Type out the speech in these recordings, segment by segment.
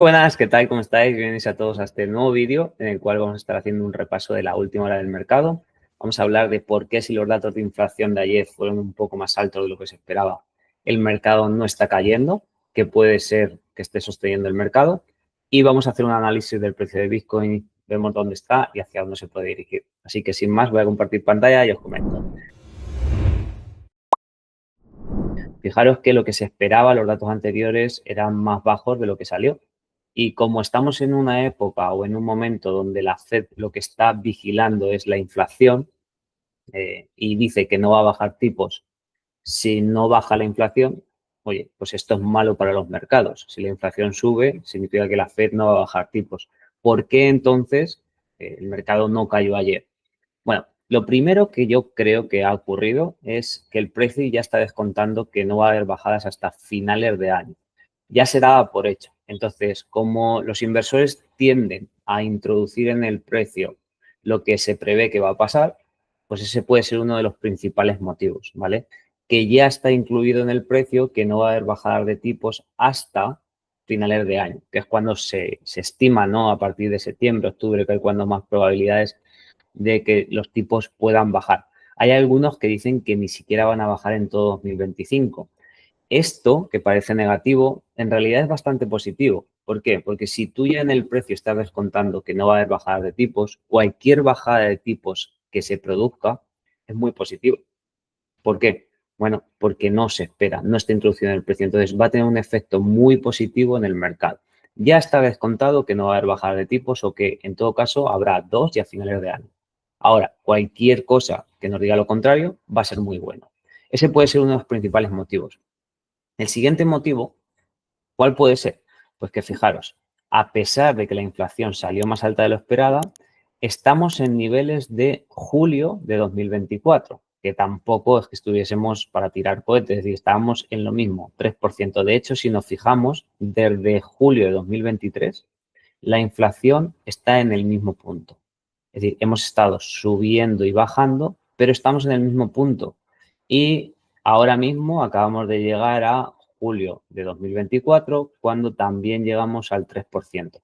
Buenas, ¿qué tal? ¿Cómo estáis? Bienvenidos a todos a este nuevo vídeo en el cual vamos a estar haciendo un repaso de la última hora del mercado. Vamos a hablar de por qué si los datos de inflación de ayer fueron un poco más altos de lo que se esperaba, el mercado no está cayendo, qué puede ser que esté sosteniendo el mercado y vamos a hacer un análisis del precio de Bitcoin, vemos dónde está y hacia dónde se puede dirigir. Así que sin más voy a compartir pantalla y os comento. Fijaros que lo que se esperaba, los datos anteriores, eran más bajos de lo que salió. Y como estamos en una época o en un momento donde la Fed lo que está vigilando es la inflación y dice que no va a bajar tipos si no baja la inflación, oye, pues esto es malo para los mercados. Si la inflación sube, significa que la Fed no va a bajar tipos. ¿Por qué entonces el mercado no cayó ayer? Bueno, lo primero que yo creo que ha ocurrido es que el precio ya está descontando que no va a haber bajadas hasta finales de año. Ya se daba por hecho. Entonces, como los inversores tienden a introducir en el precio lo que se prevé que va a pasar, pues ese puede ser uno de los principales motivos, ¿vale? Que ya está incluido en el precio que no va a haber bajadas de tipos hasta finales de año, que es cuando se estima, ¿no? A partir de septiembre, octubre, que es cuando más probabilidades de que los tipos puedan bajar. Hay algunos que dicen que ni siquiera van a bajar en todo 2025. Esto, que parece negativo, en realidad es bastante positivo. ¿Por qué? Porque si tú ya en el precio estás descontando que no va a haber bajada de tipos, cualquier bajada de tipos que se produzca es muy positivo. ¿Por qué? Bueno, porque no se espera, no está introducido en el precio. Entonces va a tener un efecto muy positivo en el mercado. Ya está descontado que no va a haber bajada de tipos o que en todo caso habrá dos y a finales de año. Ahora, cualquier cosa que nos diga lo contrario va a ser muy bueno. Ese puede ser uno de los principales motivos. El siguiente motivo, ¿cuál puede ser? Pues que fijaros, a pesar de que la inflación salió más alta de lo esperada, estamos en niveles de julio de 2024, que tampoco es que estuviésemos para tirar cohetes, es decir, estábamos en lo mismo, 3%. De hecho, si nos fijamos, desde julio de 2023, la inflación está en el mismo punto. Es decir, hemos estado subiendo y bajando, pero estamos en el mismo punto. Y ahora mismo acabamos de llegar a julio de 2024, cuando también llegamos al 3%.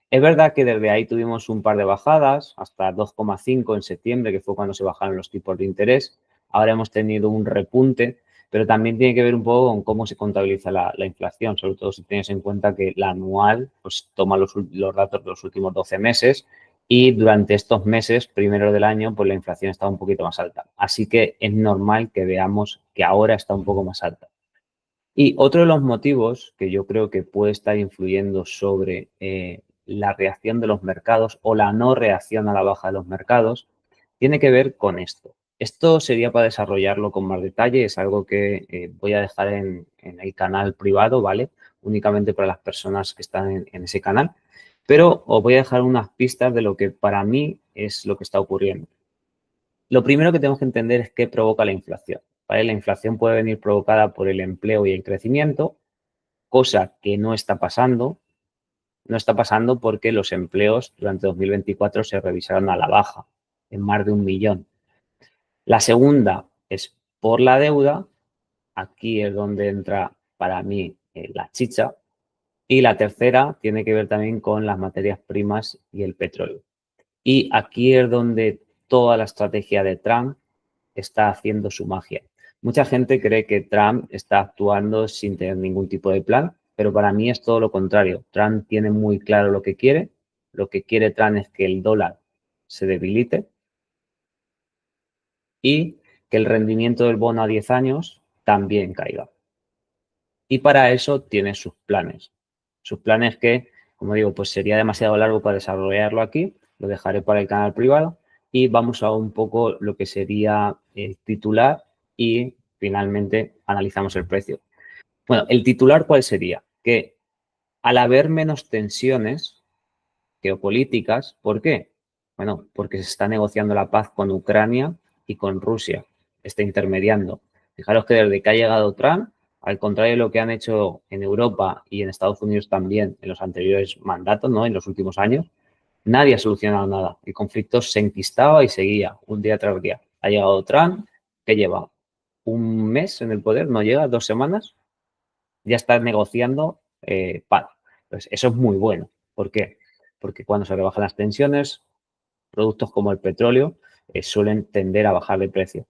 Es verdad que desde ahí tuvimos un par de bajadas, hasta 2,5 en septiembre, que fue cuando se bajaron los tipos de interés. Ahora hemos tenido un repunte, pero también tiene que ver un poco con cómo se contabiliza la inflación, sobre todo si tienes en cuenta que la anual pues, toma los datos de los últimos 12 meses y durante estos meses, primero del año, pues la inflación está un poquito más alta. Así que es normal que veamos que ahora está un poco más alta. Y otro de los motivos que yo creo que puede estar influyendo sobre la reacción de los mercados o la no reacción a la baja de los mercados tiene que ver con esto. Esto sería para desarrollarlo con más detalle, es algo que voy a dejar en el canal privado, ¿vale? Únicamente para las personas que están en ese canal. Pero os voy a dejar unas pistas de lo que para mí es lo que está ocurriendo. Lo primero que tenemos que entender es qué provoca la inflación, ¿vale? La inflación puede venir provocada por el empleo y el crecimiento, cosa que no está pasando. No está pasando porque los empleos durante 2024 se revisaron a la baja en más de 1 millón. La segunda es por la deuda. Aquí es donde entra para mí la chicha. Y la tercera tiene que ver también con las materias primas y el petróleo. Y aquí es donde toda la estrategia de Trump está haciendo su magia. Mucha gente cree que Trump está actuando sin tener ningún tipo de plan, pero para mí es todo lo contrario. Trump tiene muy claro lo que quiere. Lo que quiere Trump es que el dólar se debilite y que el rendimiento del bono a 10 años también caiga. Y para eso tiene sus planes. Sus planes que, como digo, pues sería demasiado largo para desarrollarlo aquí. Lo dejaré para el canal privado y vamos a un poco lo que sería el titular y finalmente analizamos el precio. Bueno, el titular, ¿cuál sería? Que al haber menos tensiones geopolíticas, ¿por qué? Bueno, porque se está negociando la paz con Ucrania y con Rusia. Está intermediando. Fijaros que desde que ha llegado Trump, al contrario de lo que han hecho en Europa y en Estados Unidos también en los anteriores mandatos, ¿no? En los últimos años, nadie ha solucionado nada. El conflicto se enquistaba y seguía un día tras día. Ha llegado Trump, que lleva un mes en el poder, no llega, 2 semanas, ya está negociando paz. Entonces, eso es muy bueno. ¿Por qué? Porque cuando se rebajan las tensiones, productos como el petróleo suelen tender a bajar de precio.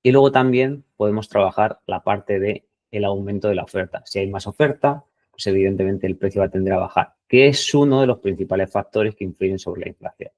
Y luego también podemos trabajar la parte de el aumento de la oferta. Si hay más oferta, pues evidentemente el precio va a tender a bajar, que es uno de los principales factores que influyen sobre la inflación.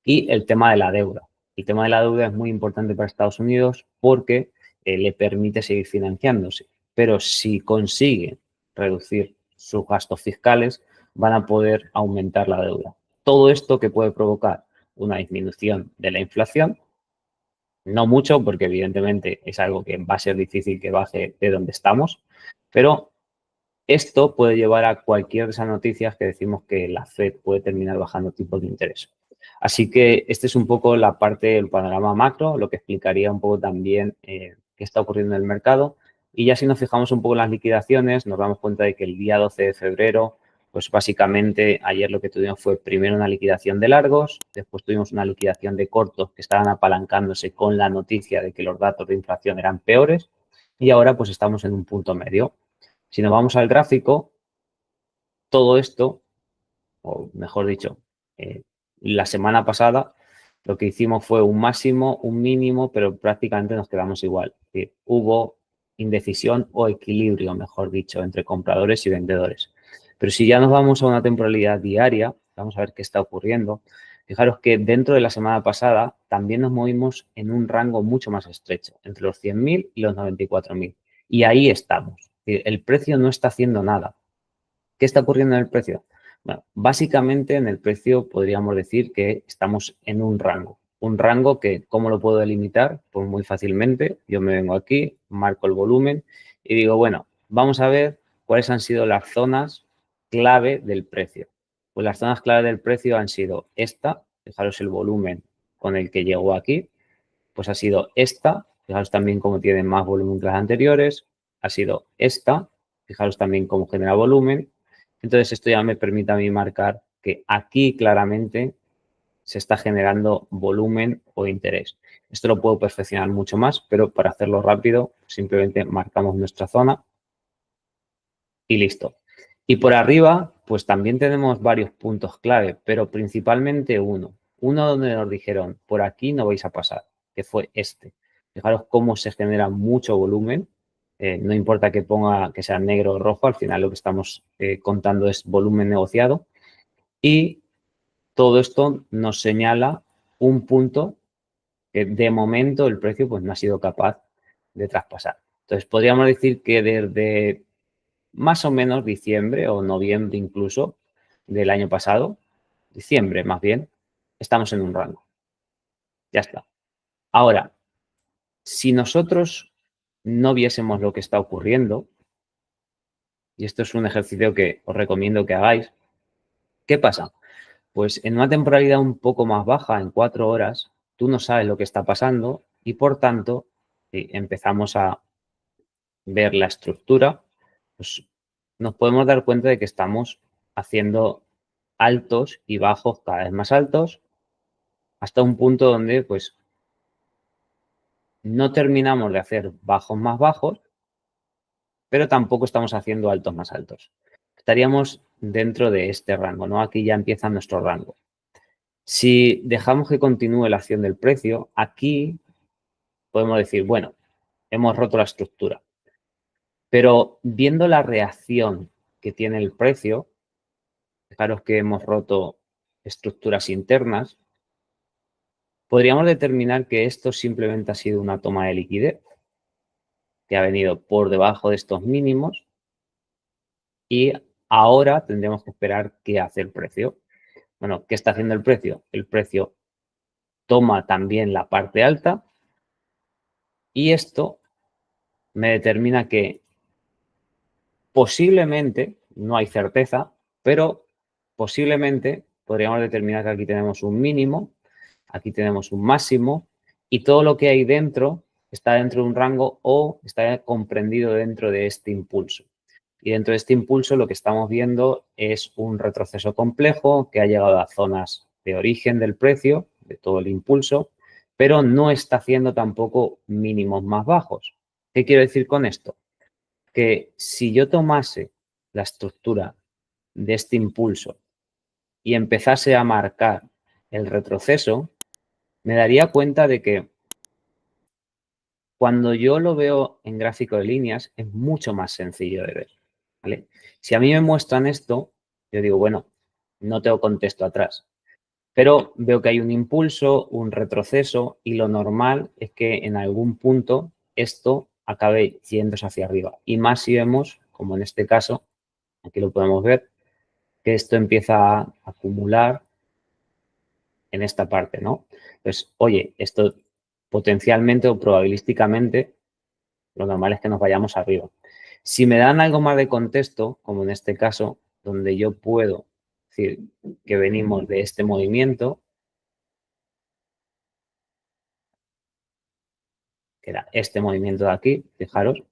Y el tema de la deuda. El tema de la deuda es muy importante para Estados Unidos porque le permite seguir financiándose. Pero si consigue reducir sus gastos fiscales, van a poder aumentar la deuda. Todo esto que puede provocar una disminución de la inflación, no mucho, porque evidentemente es algo que va a ser difícil que baje de donde estamos, pero esto puede llevar a cualquier de esas noticias que decimos que la Fed puede terminar bajando tipos de interés. Así que este es un poco la parte del panorama macro, lo que explicaría un poco también qué está ocurriendo en el mercado. Y ya si nos fijamos un poco en las liquidaciones, nos damos cuenta de que el día 12 de febrero, pues básicamente ayer lo que tuvimos fue primero una liquidación de largos, después tuvimos una liquidación de cortos que estaban apalancándose con la noticia de que los datos de inflación eran peores y ahora pues estamos en un punto medio. Si nos vamos al gráfico, todo esto, o mejor dicho, la semana pasada lo que hicimos fue un máximo, un mínimo, pero prácticamente nos quedamos igual. Es decir, hubo indecisión o equilibrio, mejor dicho, entre compradores y vendedores. Pero si ya nos vamos a una temporalidad diaria, vamos a ver qué está ocurriendo. Fijaros que dentro de la semana pasada también nos movimos en un rango mucho más estrecho, entre los 100.000 y los 94.000. Y ahí estamos. Es decir, el precio no está haciendo nada. ¿Qué está ocurriendo en el precio? Bueno, básicamente en el precio podríamos decir que estamos en un rango. Un rango que, ¿cómo lo puedo delimitar? Pues muy fácilmente. Yo me vengo aquí, marco el volumen y digo, bueno, vamos a ver cuáles han sido las zonas clave del precio. Pues las zonas clave del precio han sido esta, fijaros el volumen con el que llegó aquí, pues ha sido esta, fijaros también cómo tiene más volumen que las anteriores, ha sido esta, fijaros también cómo genera volumen. Entonces esto ya me permite a mí marcar que aquí claramente se está generando volumen o interés. Esto lo puedo perfeccionar mucho más, pero para hacerlo rápido simplemente marcamos nuestra zona y listo. Y por arriba, pues también tenemos varios puntos clave, pero principalmente uno. Uno donde nos dijeron, por aquí no vais a pasar, que fue este. Fijaros cómo se genera mucho volumen. No importa que ponga que sea negro o rojo, al final lo que estamos contando es volumen negociado. Y todo esto nos señala un punto que de momento el precio pues no ha sido capaz de traspasar. Entonces podríamos decir que desde más o menos diciembre o noviembre incluso del año pasado, diciembre más bien, estamos en un rango. Ya está. Ahora, si nosotros no viésemos lo que está ocurriendo, y esto es un ejercicio que os recomiendo que hagáis, ¿qué pasa? Pues en una temporalidad un poco más baja, en 4 horas, tú no sabes lo que está pasando y por tanto empezamos a ver la estructura, pues nos podemos dar cuenta de que estamos haciendo altos y bajos cada vez más altos hasta un punto donde pues no terminamos de hacer bajos más bajos, pero tampoco estamos haciendo altos más altos. Estaríamos dentro de este rango, ¿no? Aquí ya empieza nuestro rango. Si dejamos que continúe la acción del precio, aquí podemos decir, bueno, hemos roto la estructura. Pero viendo la reacción que tiene el precio, fijaros que hemos roto estructuras internas, podríamos determinar que esto simplemente ha sido una toma de liquidez que ha venido por debajo de estos mínimos y ahora tendremos que esperar qué hace el precio. Bueno, ¿qué está haciendo el precio? El precio toma también la parte alta y esto me determina que posiblemente, no hay certeza, pero posiblemente podríamos determinar que aquí tenemos un mínimo, aquí tenemos un máximo y todo lo que hay dentro está dentro de un rango o está comprendido dentro de este impulso. Y dentro de este impulso lo que estamos viendo es un retroceso complejo que ha llegado a zonas de origen del precio, de todo el impulso, pero no está haciendo tampoco mínimos más bajos. ¿Qué quiero decir con esto? Que si yo tomase la estructura de este impulso y empezase a marcar el retroceso, me daría cuenta de que cuando yo lo veo en gráfico de líneas es mucho más sencillo de ver, ¿vale? Si a mí me muestran esto, yo digo, bueno, no tengo contexto atrás, pero veo que hay un impulso, un retroceso y lo normal es que en algún punto esto acabe yéndose hacia arriba. Y más si vemos, como en este caso, aquí lo podemos ver, que esto empieza a acumular en esta parte, ¿no? Entonces, oye, esto potencialmente o probabilísticamente, lo normal es que nos vayamos arriba. Si me dan algo más de contexto, como en este caso, donde yo puedo decir que venimos de este movimiento, que era este movimiento de aquí, fijaros,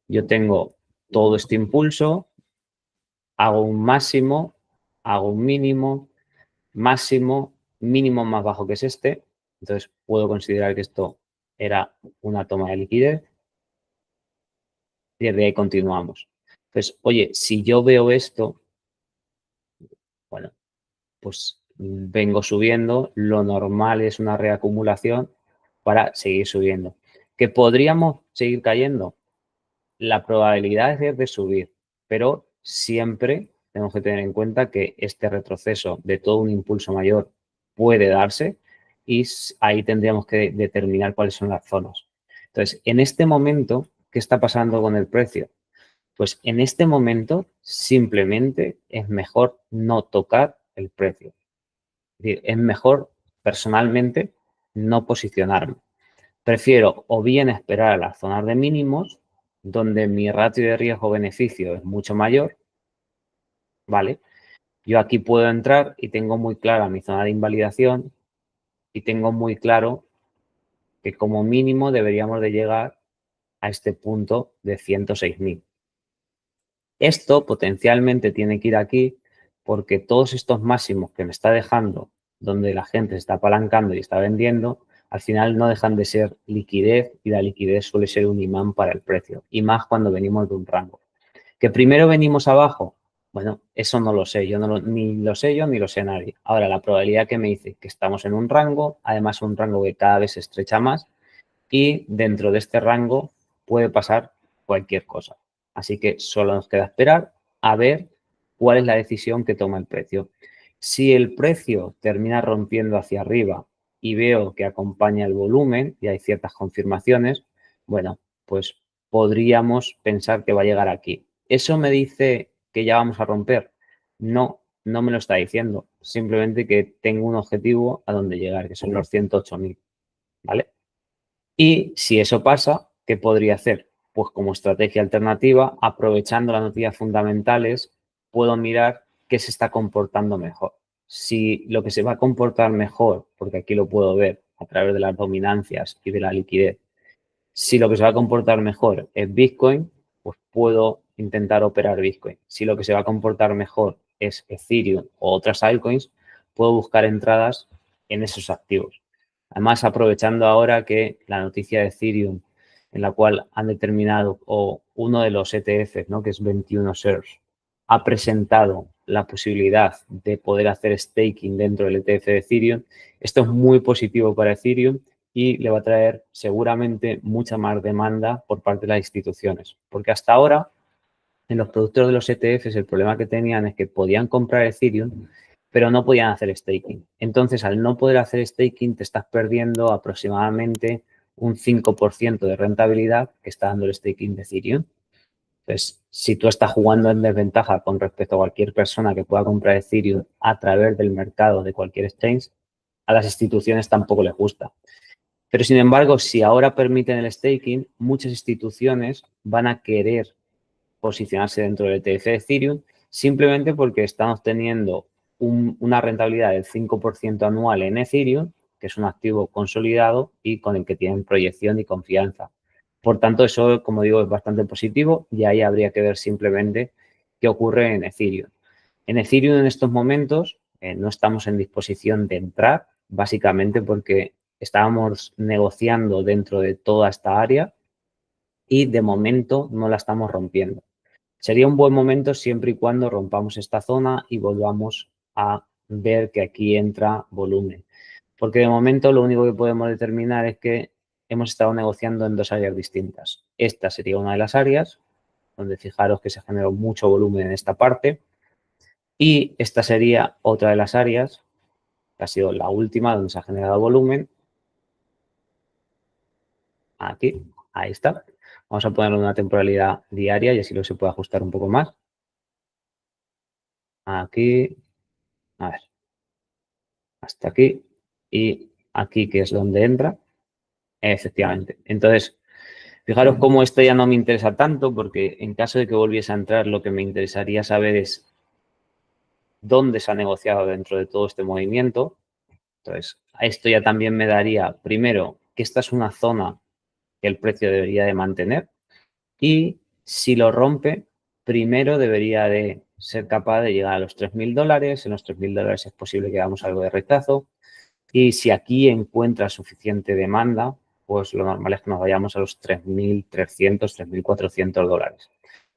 yo tengo todo este impulso, hago un máximo, hago un mínimo, máximo, mínimo más bajo que es este, entonces puedo considerar que esto era una toma de liquidez y desde ahí continuamos. Entonces, oye, si yo veo esto, bueno, pues vengo subiendo, lo normal es una reacumulación para seguir subiendo. ¿Que podríamos seguir cayendo? La probabilidad es de subir, pero siempre tenemos que tener en cuenta que este retroceso de todo un impulso mayor puede darse y ahí tendríamos que determinar cuáles son las zonas. Entonces, en este momento, ¿qué está pasando con el precio? Pues en este momento simplemente es mejor no tocar el precio. Es decir, es mejor personalmente no posicionarme. Prefiero o bien esperar a las zonas de mínimos, donde mi ratio de riesgo-beneficio es mucho mayor, ¿vale? Yo aquí puedo entrar y tengo muy clara mi zona de invalidación y tengo muy claro que como mínimo deberíamos de llegar a este punto de 106.000. Esto potencialmente tiene que ir aquí porque todos estos máximos que me está dejando, donde la gente se está apalancando y está vendiendo, al final no dejan de ser liquidez y la liquidez suele ser un imán para el precio y más cuando venimos de un rango. ¿Que primero venimos abajo? Bueno, eso no lo sé, yo ni lo sé yo ni lo sé nadie. Ahora, la probabilidad que me dice que estamos en un rango, además un rango que cada vez se estrecha más, y dentro de este rango puede pasar cualquier cosa. Así que solo nos queda esperar a ver cuál es la decisión que toma el precio. Si el precio termina rompiendo hacia arriba y veo que acompaña el volumen y hay ciertas confirmaciones, bueno, pues podríamos pensar que va a llegar aquí. ¿Eso me dice que ya vamos a romper? No, no me lo está diciendo. Simplemente que tengo un objetivo a donde llegar, que son los 108.000, ¿vale? Y si eso pasa, ¿qué podría hacer? Pues como estrategia alternativa, aprovechando las noticias fundamentales, puedo mirar qué se está comportando mejor. Si lo que se va a comportar mejor, porque aquí lo puedo ver a través de las dominancias y de la liquidez, si lo que se va a comportar mejor es Bitcoin, pues puedo intentar operar Bitcoin. Si lo que se va a comportar mejor es Ethereum o otras altcoins, puedo buscar entradas en esos activos. Además, aprovechando ahora que la noticia de Ethereum, en la cual han determinado, o uno de los ETFs, ¿no?, que es 21 Shares, ha presentado la posibilidad de poder hacer staking dentro del ETF de Ethereum. Esto es muy positivo para Ethereum y le va a traer seguramente mucha más demanda por parte de las instituciones. Porque hasta ahora, en los productores de los ETFs, el problema que tenían es que podían comprar Ethereum, pero no podían hacer staking. Entonces, al no poder hacer staking, te estás perdiendo aproximadamente un 5% de rentabilidad que está dando el staking de Ethereum. Entonces, si tú estás jugando en desventaja con respecto a cualquier persona que pueda comprar Ethereum a través del mercado de cualquier exchange, a las instituciones tampoco les gusta. Pero, sin embargo, si ahora permiten el staking, muchas instituciones van a querer posicionarse dentro del ETF de Ethereum simplemente porque están obteniendo una rentabilidad del 5% anual en Ethereum, que es un activo consolidado y con el que tienen proyección y confianza. Por tanto, eso, como digo, es bastante positivo y ahí habría que ver simplemente qué ocurre en Ethereum. En Ethereum en estos momentos no estamos en disposición de entrar, básicamente porque estábamos negociando dentro de toda esta área y de momento no la estamos rompiendo. Sería un buen momento siempre y cuando rompamos esta zona y volvamos a ver que aquí entra volumen. Porque de momento lo único que podemos determinar es que hemos estado negociando en dos áreas distintas. Esta sería una de las áreas, donde fijaros que se generó mucho volumen en esta parte. Y esta sería otra de las áreas, que ha sido la última donde se ha generado volumen. Aquí, ahí está. Vamos a ponerle una temporalidad diaria y así lo se puede ajustar un poco más. Aquí, a ver, hasta aquí y aquí, que es donde entra. Efectivamente. Entonces, fijaros cómo esto ya no me interesa tanto, porque en caso de que volviese a entrar, lo que me interesaría saber es dónde se ha negociado dentro de todo este movimiento. Entonces, a esto ya también me daría, primero, que esta es una zona que el precio debería de mantener y si lo rompe, primero debería de ser capaz de llegar a los $3.000. En los $3.000 es posible que hagamos algo de rechazo. Y si aquí encuentra suficiente demanda, pues lo normal es que nos vayamos a los $3.300, $3.400.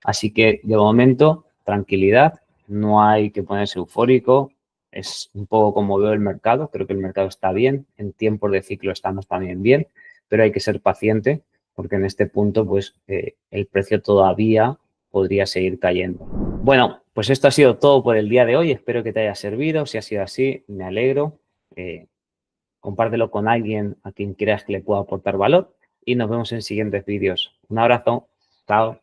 Así que de momento, tranquilidad, no hay que ponerse eufórico, es un poco como veo el mercado, creo que el mercado está bien, en tiempos de ciclo estamos también bien, pero hay que ser paciente porque en este punto pues el precio todavía podría seguir cayendo. Bueno, pues esto ha sido todo por el día de hoy, espero que te haya servido, si ha sido así, me alegro. Compártelo con alguien a quien creas que le pueda aportar valor y nos vemos en siguientes vídeos. Un abrazo. Chao.